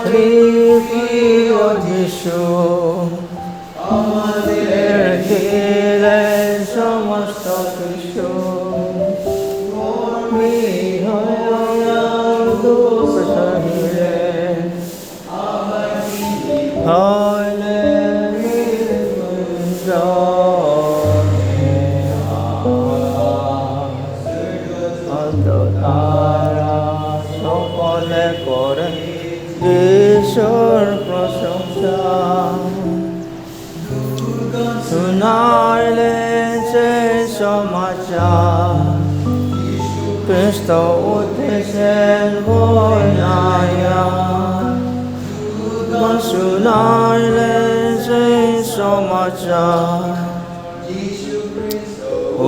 প্রিয় যিশু আমাদের দিলেন সমস্ত কিছু দুঃখ সহিলেন তারা সকলে করে ঈশ্বর প্রশংসা শুনাইলেন সে সমাচার খ্রিস্ট উঠেছেন বইয়া শুনাইলেন সে সমাচার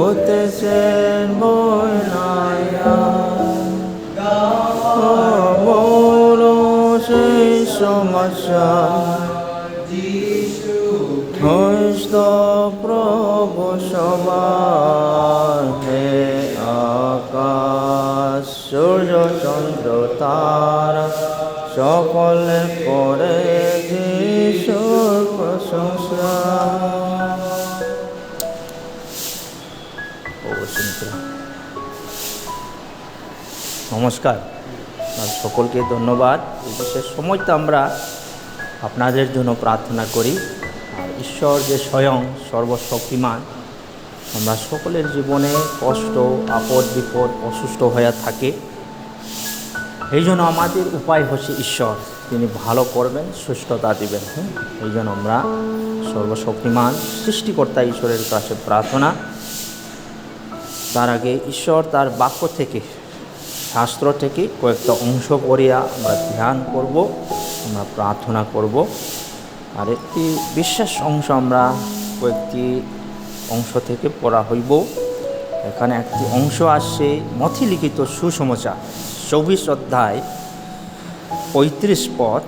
উঠেছেন বইয়া বলো সেই সমাচার খ্রিস্ট প্রভু সবার হে আকাশ সূর্য চন্দ্র তারা সকলে করে যিশুর প্রশংসা। নমস্কার, সকলকে ধন্যবাদ। এই বিশেষ সময়টা আমরা আপনাদের জন্য প্রার্থনা করি। আর ঈশ্বর যে স্বয়ং সর্বশক্তিমান, আমরা সকলের জীবনে কষ্ট আপদ বিপদ অসুস্থ হয়ে থাকে, এই জন্য আমাদের উপায় হচ্ছে ঈশ্বর, তিনি ভালো করবেন, সুস্থতা দিবেন। এই জন্য আমরা সর্বশক্তিমান সৃষ্টিকর্তা ঈশ্বরের কাছে প্রার্থনা। তার আগে ঈশ্বর তার বাক্য থেকে, শাস্ত্র থেকে কয়েকটা অংশ করিয়া আমরা ধ্যান করব, আমরা প্রার্থনা করব। আর একটি বিশেষ অংশ আমরা কয়েকটি অংশ থেকে পড়া হইব। এখানে একটি অংশ আসছে মথি লিখিত সুসমাচার 24 অধ্যায় 35 পদ।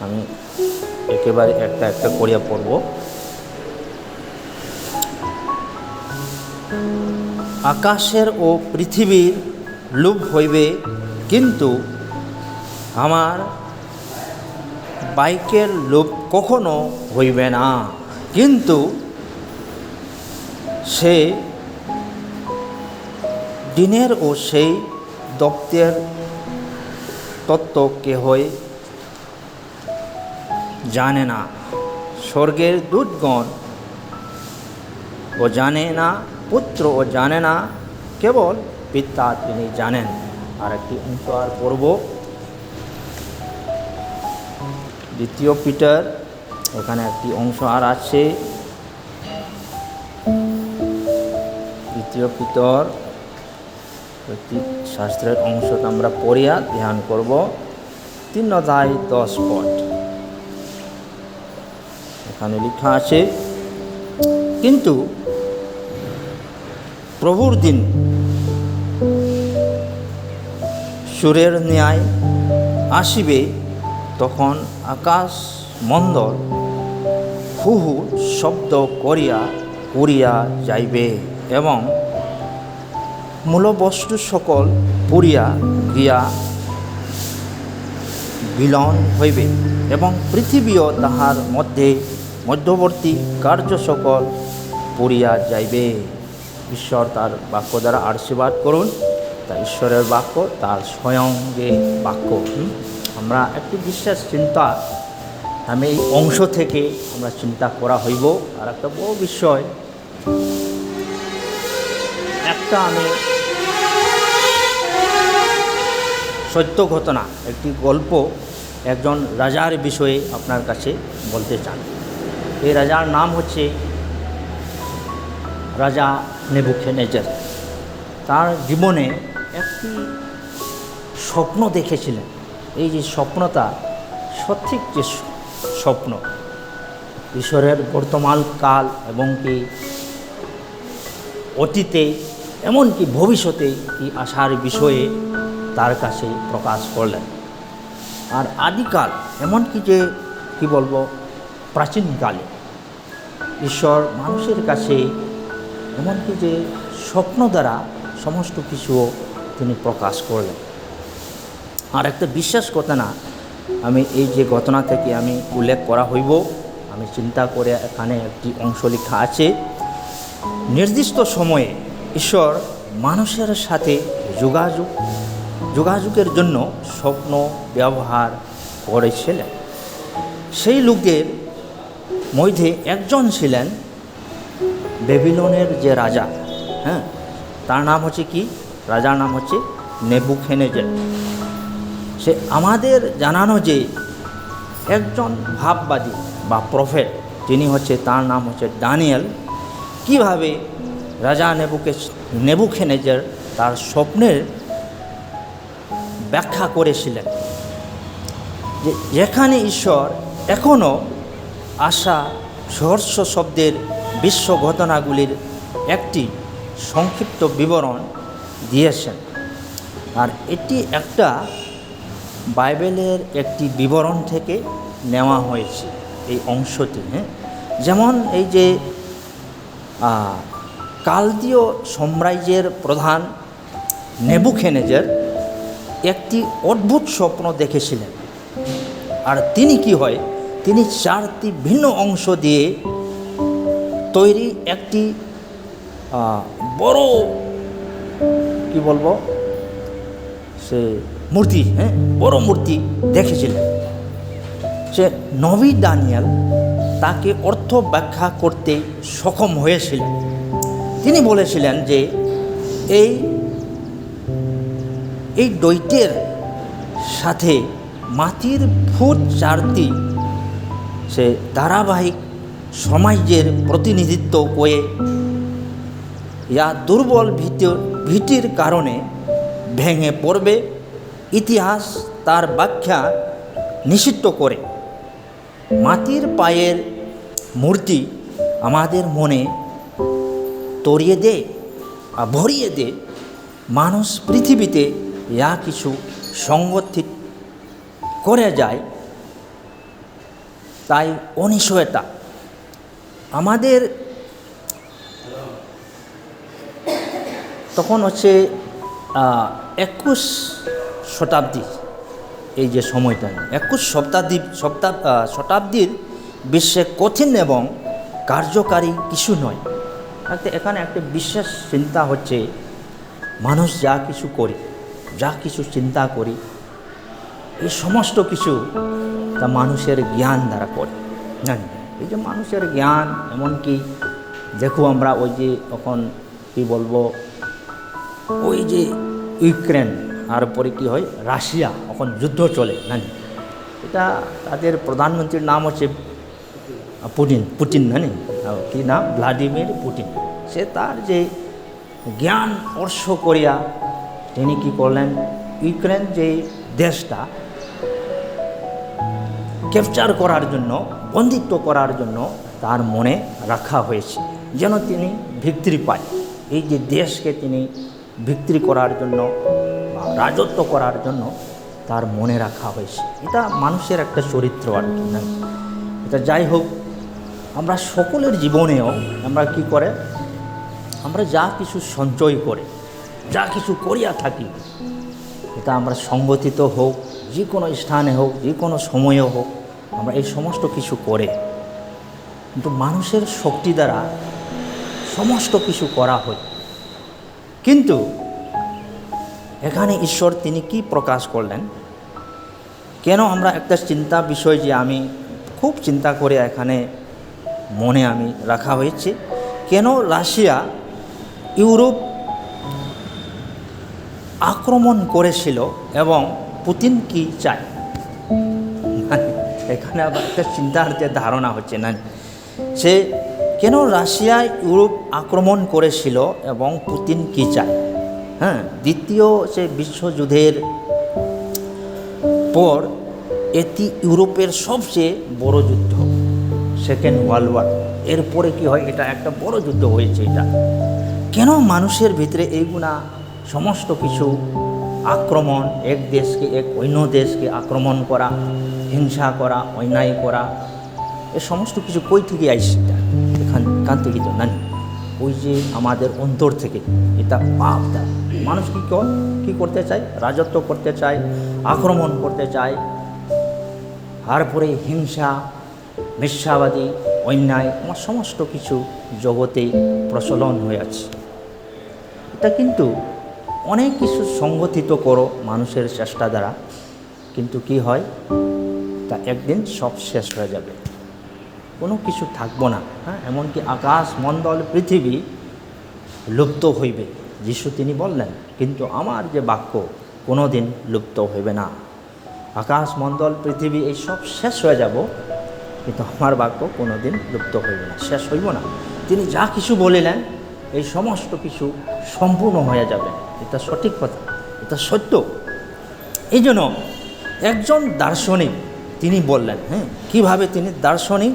আমি একেবারে একটা একটা করিয়া পড়ব। আকাশের ও পৃথিবীর লোভ হইবে, কিন্তু আমার বাইকের লোভ কখনো হইবে না। কিন্তু সে দিনের ও সেই দপ্তের তত্ত্ব কেহই জানে না, স্বর্গের দূতগণ ও জানে না, পুত্র ও জানে না, কেবল পিতা তিনি জানেন। আর একটি অংশ আর পড়ব, 2 পিটার, এখানে একটি অংশ আর আছে, 2 পিতর একটি শাস্ত্রের অংশটা আমরা পড়িয়া ধ্যান করব। 3 অধ্যায় 10 পদ। এখানে লেখা আছে, কিন্তু প্রভুর দিন সুরের ন্যায় আসিবে, তখন আকাশ মণ্ডল হু হু শব্দ করিয়া উড়িয়া যাইবে এবং মূলবস্তু সকল পুড়িয়া গিয়া বিলীন হইবে এবং পৃথিবীও তাহার মধ্যবর্তী কার্য সকল পুড়িয়া যাইবে। ঈশ্বর তার বাক্য দ্বারা আশীর্বাদ করুন। তা ঈশ্বরের বাক্য তার স্বয়ং যে বাক্য, আমরা একটি বিশ্বাস চিন্তা, আমি এই অংশ থেকে আমরা চিন্তা করা হইব। আর একটা বড় বিষয়, একটা আমি সত্য ঘটনা, একটি গল্প একজন রাজার বিষয়ে আপনার কাছে বলতে চান। এই রাজার নাম হচ্ছে রাজা নেবুখাদনেজার। তার জীবনে একটি স্বপ্ন দেখেছিলেন। এই যে স্বপ্নটা সঠিক যে স্বপ্ন, ঈশ্বরের বর্তমান কাল এবং কি অতীতে এমনকি ভবিষ্যতে কি আসার বিষয়ে তার কাছে প্রকাশ করলেন। আর আদিকাল এমনকি যে কি বলবো প্রাচীনকালে ঈশ্বর মানুষের কাছে এমনকি যে স্বপ্ন দ্বারা সমস্ত কিছুও তিনি প্রকাশ করলেন। আর একটা বিশেষ ঘটনা আমি এই যে ঘটনা থেকে আমি উল্লেখ করা হইব, আমি চিন্তা করে এখানে একটি অংশ লেখা আছে। নির্দিষ্ট সময়ে ঈশ্বর মানুষের সাথে যোগাযোগের জন্য স্বপ্ন ব্যবহার করেছিলেন। সেই লোকদের মধ্যে একজন ছিলেন বেবিলনের যে রাজা, তার নাম হচ্ছে কি? রাজার নাম হচ্ছে নেবুখাদনেজার। সে আমাদের জানানো যে একজন ভাববাদী বা প্রফেট, যিনি হচ্ছে তার নাম হচ্ছে দানিয়েল, কিভাবে রাজা নেবুখাদনেজার তার স্বপ্নের ব্যাখ্যা করেছিলেন, যে যেখানে ঈশ্বর এখনও আশা সহস্র শব্দের বিশ্ব ঘটনাগুলির একটি সংক্ষিপ্ত বিবরণ দিয়েছেন। আর এটি একটা বাইবেলের একটি বিবরণ থেকে নেওয়া হয়েছে এই অংশটি। যেমন এই যে কালদীয় সাম্রাজ্যের প্রধান নেবুখাদনেজার একটি অদ্ভুত স্বপ্ন দেখেছিলেন। আর তিনি কি হয়, তিনি 4টি ভিন্ন অংশ দিয়ে তৈরি একটি বড় কি বলবো সে মূর্তি, বড় মূর্তি দেখেছিলেন। সে নবী দানিয়েল তাকে অর্থ ব্যাখ্যা করতে সক্ষম হয়েছিলেন। তিনি বলেছিলেন যে এই দৈত্যের সাথে মাটির ফুট 4টি সে ধারাবাহিক সমাজের প্রতিনিধিত্ব করে, ইয়া দুর্বল ভীতির কারণে ভেঙে পড়বে। ইতিহাস তার ব্যাখ্যা নিশ্চিত করে। মাটির পায়ের মূর্তি আমাদের মনে ভরিয়ে দে মানুষ পৃথিবীতে ইয়া কিছু সংগঠিত করে যায়, তাই অনিশ্চয়তা আমাদের তখন হচ্ছে 21 শতাব্দী, এই যে সময়টা 21 শতাব্দীর বিশ্বে কঠিন এবং কার্যকারী কিছু নয়। এখানে একটা বিশেষ চিন্তা হচ্ছে, মানুষ যা কিছু করি, যা কিছু চিন্তা করি, এই সমস্ত কিছু তা মানুষের জ্ঞান দ্বারা করে। এই যে মানুষের জ্ঞান, এমনকি দেখো আমরা ওই যে তখন কি বলবো, ওই যে ইউক্রেন আর পরে কি হয় রাশিয়া, এখন যুদ্ধ চলে, এটা তাদের প্রধানমন্ত্রীর নাম হচ্ছে পুতিন, কি নাম, ভ্লাদিমির পুতিন। সে তার যে জ্ঞান অর্শ করিয়া তিনি কি করলেন, ইউক্রেন যে দেশটা ক্যাপচার করার জন্য, বন্দিত্ব করার জন্য তার মনে রাখা হয়েছে, যেন তিনি ভিক্টরি পায়। এই যে দেশকে তিনি ভিক্টরি করার জন্য, রাজত্ব করার জন্য তার মনে রাখা হয়েছে। এটা মানুষের একটা চরিত্র আর কি না। এটা যাই হোক, আমরা সকলের জীবনেও আমরা কি করে, আমরা যা কিছু সঞ্চয় করে, যা কিছু করিয়া থাকি, এটা আমরা সংগঠিত হোক, যে কোনো স্থানে হোক, যে কোনো সময়ে হোক, আমরা এই সমস্ত কিছু করে, কিন্তু মানুষের শক্তি দ্বারা সমস্ত কিছু করা হয়। কিন্তু এখানে ঈশ্বর তিনি কি প্রকাশ করলেন, কেন আমরা একটা চিন্তা বিষয় যে আমি খুব চিন্তা করে এখানে মনে আমি রাখা হয়েছে, কেন রাশিয়া ইউরোপ আক্রমণ করেছিল এবং পুতিন কি চায়, এখানে আবার একটা চিন্তার ধারণা হচ্ছে না, সে কেন রাশিয়া ইউরোপ আক্রমণ করেছিল এবং পুতিন কি চায়। দ্বিতীয় সে বিশ্বযুদ্ধের পর এটি ইউরোপের সবচেয়ে বড় যুদ্ধ, সেকেন্ড ওয়ার্ল্ড ওয়ার। এরপরে কি হয়, এটা একটা বড় যুদ্ধ হয়েছে। এটা কেন মানুষের ভিতরে এইগুলা সমস্ত কিছু আক্রমণ, এক দেশকে অন্য দেশকে আক্রমণ করা, হিংসা করা, অন্যায় করা, এ সমস্ত কিছু কই থেকে আইসে, এখান থেকে তো না। ওই যে আমাদের অন্তর থেকে, এটা পাপ দ্বারা মানুষ কী করতে চায়? রাজত্ব করতে চায়, আক্রমণ করতে চায়, তারপরে হিংসা, মিথ্যাবাদী, অন্যায়, আমার সমস্ত কিছু জগতে প্রচলন হয়ে আছে। এটা কিন্তু অনেক কিছু সংগঠিত করো মানুষের চেষ্টা দ্বারা, কিন্তু কি হয়, তা একদিন সব শেষ হয়ে যাবে, কোনো কিছু থাকবো না। এমনকি আকাশ মণ্ডল পৃথিবী লুপ্ত হইবে, যিশু তিনি বললেন, কিন্তু আমার যে বাক্য কোনো দিন লুপ্ত হইবে না। আকাশ মণ্ডল পৃথিবী এই সব শেষ হয়ে যাব, কিন্তু আমার বাক্য কোনো দিন লুপ্ত হইবে না, শেষ হইব না। তিনি যা কিছু বলিলেন এই সমস্ত কিছু সম্পূর্ণ হয়ে যাবে। এটা সঠিক কথা, এটা সত্য। এই জন্য একজন দার্শনিক তিনি বললেন, কিভাবে তিনি দার্শনিক,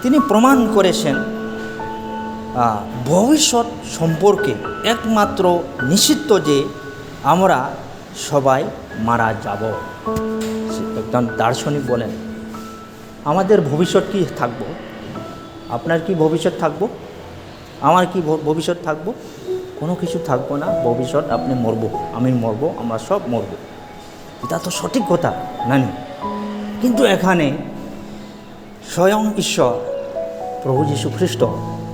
তিনি প্রমাণ করেছেন ভবিষ্যৎ সম্পর্কে একমাত্র নিশ্চিত যে আমরা সবাই মারা যাব। একজন দার্শনিক বলেন, আমাদের ভবিষ্যৎ কি থাকবো? আপনার কি ভবিষ্যৎ থাকবো? আমার কি ভবিষ্যৎ থাকবো? কোনো কিছু থাকবো না ভবিষ্যৎ। আপনি মরব, আমি মরব, আমরা সব মরব। এটা তো সঠিক কথা না? কিন্তু এখানে স্বয়ং ঈশ্বর প্রভু যীশু খ্রিস্ট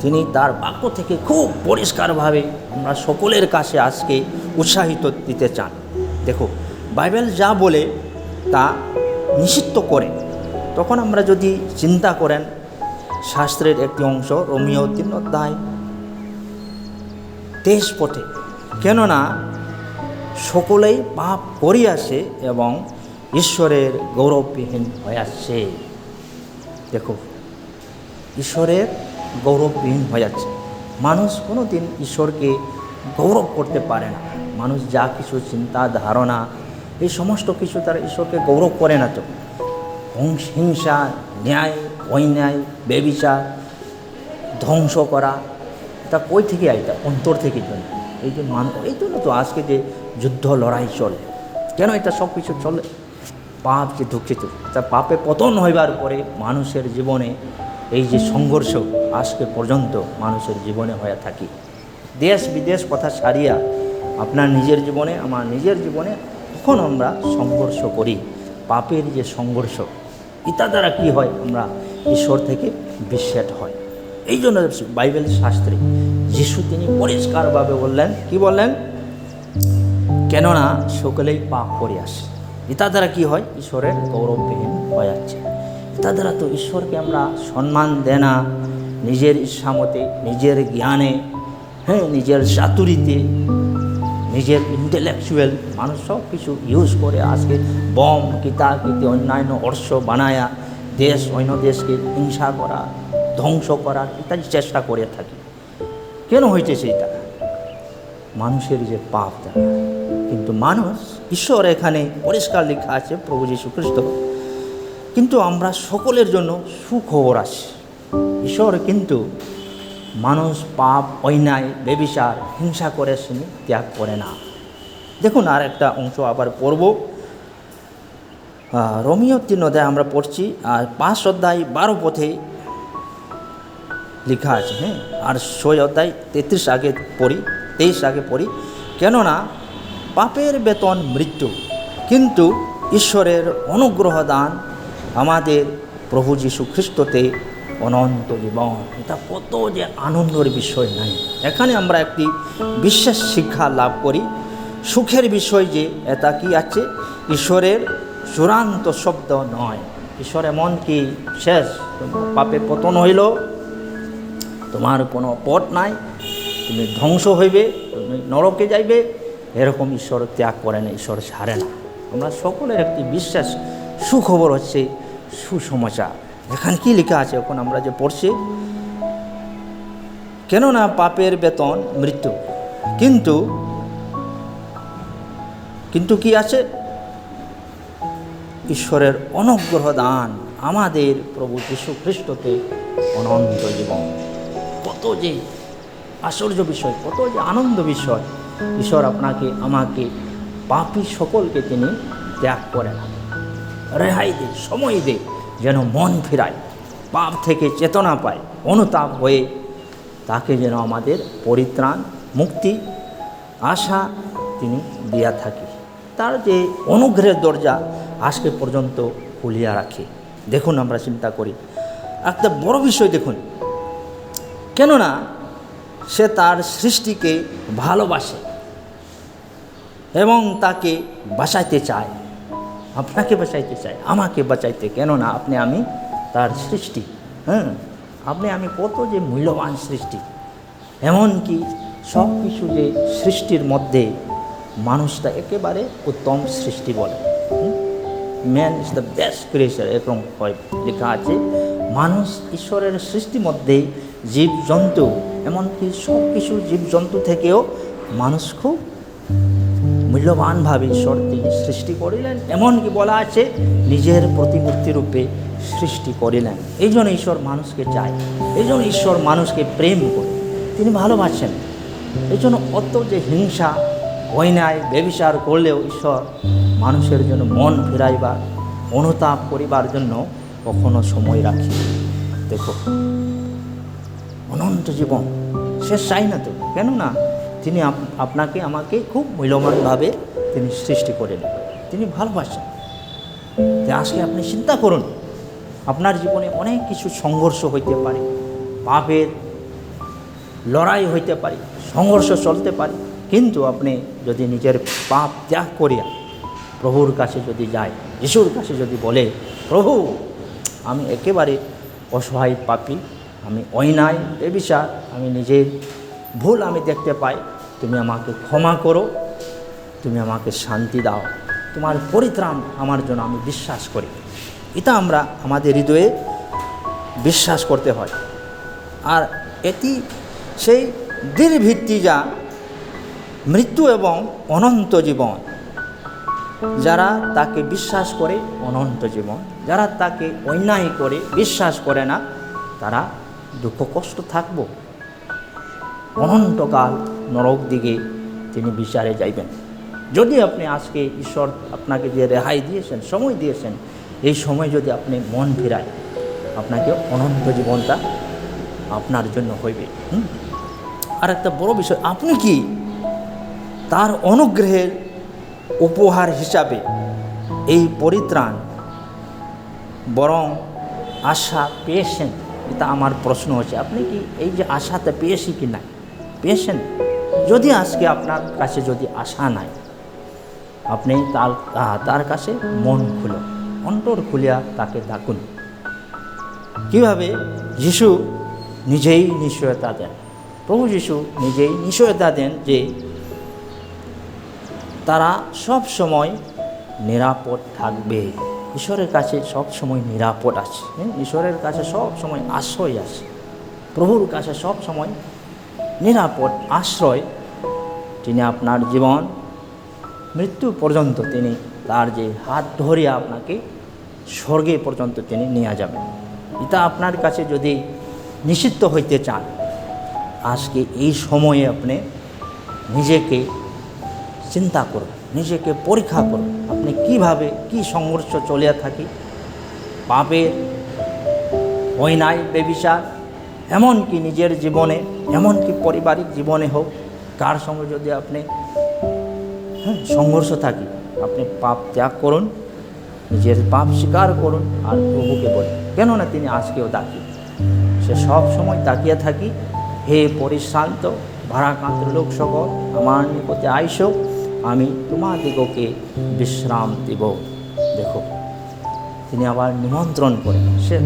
তিনি তার বাক্য থেকে খুব পরিষ্কারভাবে আমরা সকলের কাছে আজকে উৎসাহিত দিতে চান। দেখো, বাইবেল যা বলে তা নিষিদ্ধ করে। তখন আমরা যদি চিন্তা করেন, শাস্ত্রের একটি অংশ রোমীয় 3:23 পথে, কেননা সকলেই পাপ করিয়াছে এবং ঈশ্বরের গৌরববিহীন হইয়াছে। দেখো, ঈশ্বরের গৌরববিহীন হয়ে যাচ্ছে। মানুষ কোনো দিন ঈশ্বরকে গৌরব করতে পারে না। মানুষ যা কিছু চিন্তা ধারণা এই সমস্ত কিছু তারা ঈশ্বরকে গৌরব করে না। তো হিংসা, ন্যায়, অন্যায়, ব্যভিচার, ধ্বংস করা, তা কই থেকে এটা অন্তর থেকে জন্য। এই যে এই জন্য তো আজকে যে যুদ্ধ লড়াই চলে, কেন এটা সব কিছু চলে? পাপ যে ঢুকছে, তা পাপে পতন হইবার পরে মানুষের জীবনে এই যে সংঘর্ষ আজকে পর্যন্ত মানুষের জীবনে হয়ে থাকি। দেশ বিদেশ কথা ছাড়িয়া আপনার নিজের জীবনে, আমার নিজের জীবনে কখন আমরা সংঘর্ষ করি, পাপের যে সংঘর্ষ, এটা দ্বারা কী হয়? আমরা ঈশ্বর থেকে বিচ্ছেদ হয়। এই জন্য বাইবেল শাস্ত্রে যিশু তিনি পরিষ্কারভাবে বললেন, কি বললেন? কেননা সকলেই পাপ করিয়াছে। এটা দ্বারা কী হয়? ঈশ্বরের গৌরববিহীন হয়ে যাচ্ছে। এটা দ্বারা তো ঈশ্বরকে আমরা সম্মান দেয় না, নিজের ইচ্ছামতে, নিজের জ্ঞানে, নিজের চাতুরিতে, নিজের ইন্টেলেকচুয়াল মানুষ সব কিছু ইউজ করে আজকে বম, কিতাকিতি, অন্যান্য অর্থ বানায়া দেশ অন্য দেশকে হিংসা করা, ধ্বংস করার ইত্যাদি চেষ্টা করে থাকি। কেন হইতেছে এটা? মানুষের যে পাপ দ্বারা। কিন্তু মানুষ, ঈশ্বর এখানে পরিষ্কার লেখা আছে, প্রভু যীশু খ্রিস্ট, কিন্তু আমরা সকলের জন্য সুখবর আছে। ঈশ্বর কিন্তু মানুষ পাপ, অন্যায়, ব্যভিচার, হিংসা করে শুনি ত্যাগ করে না। দেখুন, আর একটা অংশ আবার পড়ব। রোমীয় 3 অধ্যায় আমরা পড়ছি, আর 5 অধ্যায় 12 পথে লেখা আছে। আর 6 অধ্যায় 33 আগে পড়ি, 23 আগে পড়ি। কেননা পাপের বেতন মৃত্যু, কিন্তু ঈশ্বরের অনুগ্রহ দান আমাদের প্রভু যীশু খ্রিস্টতে অনন্ত জীবন। এটা কত যে আনন্দের বিষয় নাই। এখানে আমরা একটি বিশেষ শিক্ষা লাভ করি, সুখের বিষয় যে এটা কি আছে? ঈশ্বরের চূড়ান্ত শব্দ নয়। ঈশ্বর এমন কি শেষ, পাপে পতন হইল, তোমার কোনো পথ নাই, তুমি ধ্বংস হইবে, তুমি নরকে যাইবে, এরকম ঈশ্বর ত্যাগ করে না, ঈশ্বর ছাড়ে না। আমরা সকলের একটি বিশ্বাস সুখবর হচ্ছে সুসমাচার। এখানে কি লেখা আছে? এখন আমরা যে পড়ছি, কেননা পাপের বেতন মৃত্যু, কিন্তু কি আছে? ঈশ্বরের অনুগ্রহ দান আমাদের প্রভু যীশু খ্রিস্টতে অনন্ত জীবন। কত যে আশ্চর্য বিষয়, কত যে আনন্দ বিষয়। ঈশ্বর আপনাকে, আমাকে, পাপী সকলকে তিনি ত্যাগ করেন, রেহাই দে, সময় দে, যেন মন ফিরায়, পাপ থেকে চেতনা পায়, অনুতাপ হয়ে তাকে যেন আমাদের পরিত্রাণ, মুক্তি, আশা তিনি দিয়া থাকি। তার যে অনুগ্রহের দরজা আজকে পর্যন্ত খুলিয়া রাখে। দেখুন, আমরা চিন্তা করি একটা বড় বিষয়, দেখুন, কেননা সে তার সৃষ্টিকে ভালোবাসে এবং তাকে বাঁচাইতে চায়। আপনাকে বাঁচাইতে চায়, আমাকে বাঁচাইতে, কেননা আপনি আমি তার সৃষ্টি। আপনি আমি কত যে মূল্যবান সৃষ্টি। এমনকি সব কিছু যে সৃষ্টির মধ্যে মানুষটা একেবারে উত্তম সৃষ্টি বলে। Man is the best creature, এরকম লেখা আছে। মানুষ ঈশ্বরের সৃষ্টির মধ্যে জীবজন্তু, এমনকি সব কিছু জীবজন্তু থেকেও মানুষ খুব মূল্যবানভাবে ঈশ্বর তিনি সৃষ্টি করিলেন। এমনকি বলা আছে নিজের প্রতিমূর্তি রূপে সৃষ্টি করিলেন। এই জন্য ঈশ্বর মানুষকে চায়, এই জন্য ঈশ্বর মানুষকে প্রেম করে, তিনি ভালোবাসেন। এই জন্য অত যে হিংসা, অন্যায়, ব্যভিচার করলেও ঈশ্বর মানুষের জন্য মন ফিরাইবার, অনুতাপ করিবার জন্য কখনো সময় রাখি। দেখো, অনন্ত জীবন সে চাই না তো, কেননা তিনি আপনাকে আমাকে খুব মূল্যবানভাবে তিনি সৃষ্টি করেন, তিনি ভালোবাসেন। আজকে আপনি চিন্তা করুন, আপনার জীবনে অনেক কিছু সংঘর্ষ হইতে পারে, পাপের লড়াই হইতে পারে, সংঘর্ষ চলতে পারে, কিন্তু আপনি যদি নিজের পাপ ত্যাগ করিয়া প্রভুর কাছে যদি যায়, যিশুর কাছে যদি বলে, প্রভু আমি একেবারে অসহায় পাপী, আমি অন্যায়, বেবিচার, আমি নিজের ভুল আমি দেখতে পাই, তুমি আমাকে ক্ষমা করো, তুমি আমাকে শান্তি দাও, তোমার পরিত্রাণ আমার জন্য আমি বিশ্বাস করি। এটা আমরা আমাদের হৃদয়ে বিশ্বাস করতে হয়। আর এটি সেই দৃঢ় ভিত্তি যা মৃত্যু এবং অনন্ত জীবন। যারা তাকে বিশ্বাস করে অনন্ত জীবন, যারা তাকে অন্যায় করে বিশ্বাস করে না, তারা দুঃখ কষ্ট থাকব, অনন্তকাল নরক দিকে তিনি বিচারে যাইবেন। যদি আপনি আজকে ঈশ্বর আপনাকে যে রেহাই দিয়েছেন, সময় দিয়েছেন, এই সময় যদি আপনি মন ফিরায়, আপনাকে অনন্ত জীবনটা আপনার জন্য হইবে। আর একটা বড় বিষয়, আপনি কি তার অনুগ্রহের উপহার হিসাবে এই পরিত্রাণ বরং আশা পেয়েছেন? এটা আমার প্রশ্ন হচ্ছে, আপনি কি এই যে আশাটা পেয়েছি কি না, পেয়েছেন? যদি আজকে আপনার কাছে যদি আশা নাই, আপনি তার কাছে মন খুলো, অন্তর খুলিয়া তাকে ডাকুন। কীভাবে? যিশু নিজেই নিশ্চয়তা দেন, প্রভু যিশু নিজেই নিশ্চয়তা দেন যে তারা সব সময় নিরাপদ থাকবে। ঈশ্বরের কাছে সব সময় নিরাপদ আছে, ঈশ্বরের কাছে সব সময় আশ্রয় আছে, প্রভুর কাছে সব সময় নিরাপদ আশ্রয়। তিনি আপনার জীবন মৃত্যু পর্যন্ত তিনি তার যে হাত ধরিয়া আপনাকে স্বর্গে পর্যন্ত তিনি নিয়ে যাবেন। এটা আপনার কাছে যদি নিষিদ্ধ হইতে চান, আজকে এই সময়ে আপনি নিজেকে চিন্তা করুন, নিজেকে পরীক্ষা করুন, আপনি কিভাবে কি সংঘর্ষ চলিয়া থাকি, পাপের, অন্যায়, বেবিচার, এমনকি নিজের জীবনে, এমনকি পারিবারিক জীবনে হোক, কার সঙ্গে যদি আপনি সংঘর্ষ থাকি, আপনি পাপ ত্যাগ করুন, নিজের পাপ স্বীকার করুন আর প্রভুকে বলুন। কেননা তিনি আজকেও ডাকি, সে সব সময় তাকিয়ে থাকি, হে পরিশ্রান্ত ভারাক্রান্ত লোক সকল, আমার নিকটে আইসো, আমি তোমাদিগকে বিশ্রাম দিব। দেখো, তিনি আবার নিমন্ত্রণ করেন, সে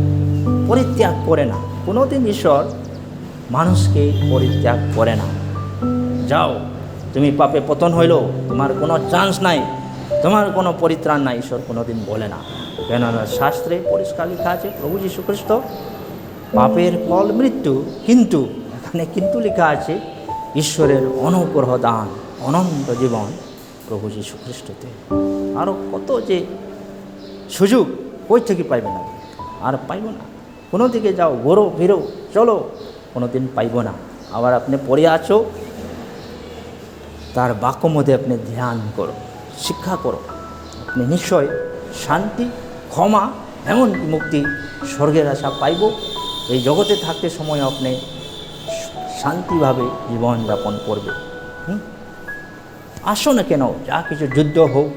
পরিত্যাগ করে না। কোনোদিন ঈশ্বর মানুষকে পরিত্যাগ করে না। যাও, তুমি পাপে পতন হইল, তোমার কোনো চান্স নাই, তোমার কোনো পরিত্রাণ নাই, ঈশ্বর কোনোদিন বলে না। কেননা শাস্ত্রে পরিষ্কার লেখা আছে, প্রভু যীশু খ্রিস্ট পাপের ফল মৃত্যু, কিন্তু এখানে কিন্তু লেখা আছে ঈশ্বরের অনুগ্রহ দান, অনন্ত জীবন প্রভু যীশু খ্রিস্টতে। আরও কত যে সুযোগ কই থেকে পাইবে না, আর পাইব না। কোনো দিকে যাও, ঘোরো ফিরো, চলো, কোনো দিন পাইব না। আবার আপনি পড়ে আছো, তার বাক্য মধ্যে আপনি ধ্যান করো, শিক্ষা করো, আপনি নিশ্চয় শান্তি, ক্ষমা, এমনকি মুক্তি, স্বর্গের আশা পাইব। এই জগতে থাকতে সময় আপনি শান্তিভাবে জীবনযাপন করবে। আসো না কেন, যা কিছু যুদ্ধ হোক,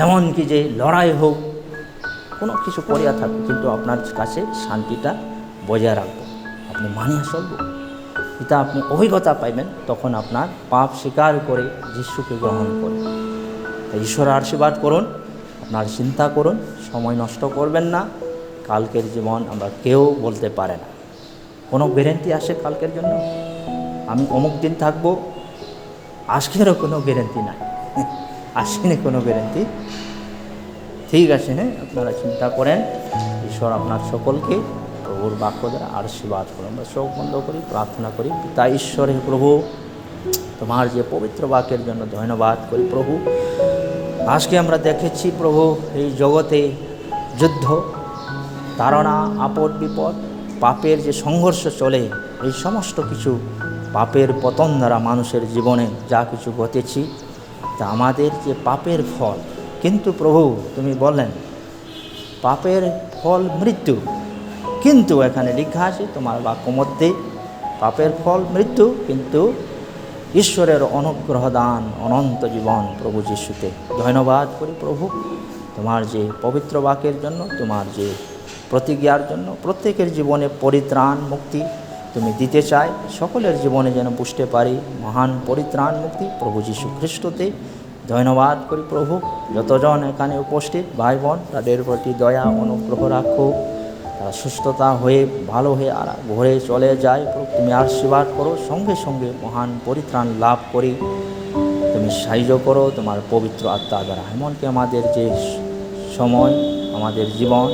এমনকি যে লড়াই হোক, কোনো কিছু করিয়া থাকবে, কিন্তু আপনার কাছে শান্তিটা বজায় রাখবো, আপনি মানিয়া চলবো। এটা আপনি অভিজ্ঞতা পাইবেন, তখন আপনার পাপ স্বীকার করে যিশুকে গ্রহণ করুন। তাই ঈশ্বর আশীর্বাদ করুন, আপনার চিন্তা করুন, সময় নষ্ট করবেন না। কালকের জীবন আমরা কেউ বলতে পারে না, কোনো গ্যারেন্টি আসে কালকের জন্য, আমি অমুক দিন থাকবো, আজকেরও কোনো গ্যারেন্টি নাই, আসেনি কোনো গ্যারেন্টি। ঠিক আছে, হ্যাঁ, আপনারা চিন্তা করেন। ঈশ্বর আপনার সকলকে প্রভুর বাক্য দ্বারা আশীর্বাদ করুন। আমরা চোখ বন্ধ করি, প্রার্থনা করি। পিতা ঈশ্বরে, প্রভু তোমার যে পবিত্র বাক্যের জন্য ধন্যবাদ করি প্রভু। আজকে আমরা দেখেছি প্রভু, এই জগতে যুদ্ধ, তাড়না, আপদ বিপদ, পাপের যে সংঘর্ষ চলে, এই সমস্ত কিছু পাপের পতন দ্বারা মানুষের জীবনে যা কিছু ঘটেছি, তা আমাদের যে পাপের ফল। কিন্তু প্রভু তুমি বললেন পাপের ফল মৃত্যু, কিন্তু এখানে লেখা আছে তোমার বাক্য মধ্যে পাপের ফল মৃত্যু, কিন্তু ঈশ্বরের অনুগ্রহ দান অনন্ত জীবন প্রভু যিশুতে। ধন্যবাদ করি প্রভু তোমার যে পবিত্র বাক্যের জন্য, তোমার যে প্রতিজ্ঞার জন্য। প্রত্যেকের জীবনে পরিত্রাণ মুক্তি তুমি দিতে চাই, সকলের জীবনে যেন বুঝতে পারি মহান পরিত্রাণ মুক্তি প্রভু যীশু খ্রিস্টতে। ধন্যবাদ করি প্রভু, যতজন এখানে উপস্থিত ভাই বোন, তাদের প্রতি দয়া অনুগ্রহ রাখো, তারা সুস্থতা হয়ে ভালো হয়ে আর ঘরে চলে যায় প্রভু, তুমি আশীর্বাদ করো। সঙ্গে সঙ্গে মহান পরিত্রাণ লাভ করি তুমি সাহায্য করো তোমার পবিত্র আত্মা দ্বারা। এমনকি আমাদের যে সময়, আমাদের জীবন,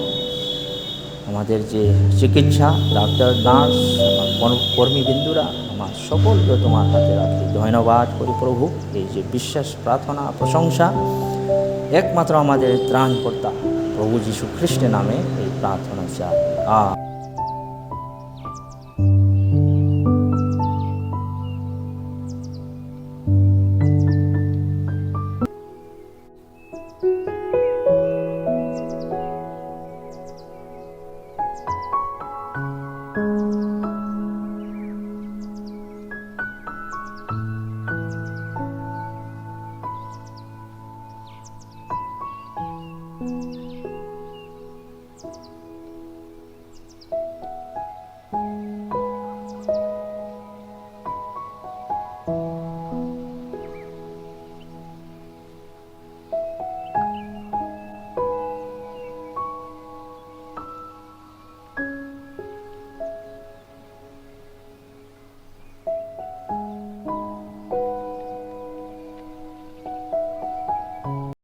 আমাদের যে চিকিৎসা, ডাক্তার, নার্স, কর্মীবৃন্দুরা, আমার সকলকে তোমার হাতে রাখি। ধন্যবাদ করি প্রভু, এই যে বিশ্বাস, প্রার্থনা, প্রশংসা একমাত্র আমাদের ত্রাণকর্তা প্রভু যীশু খ্রিস্টের নামে এই প্রার্থনা চাই।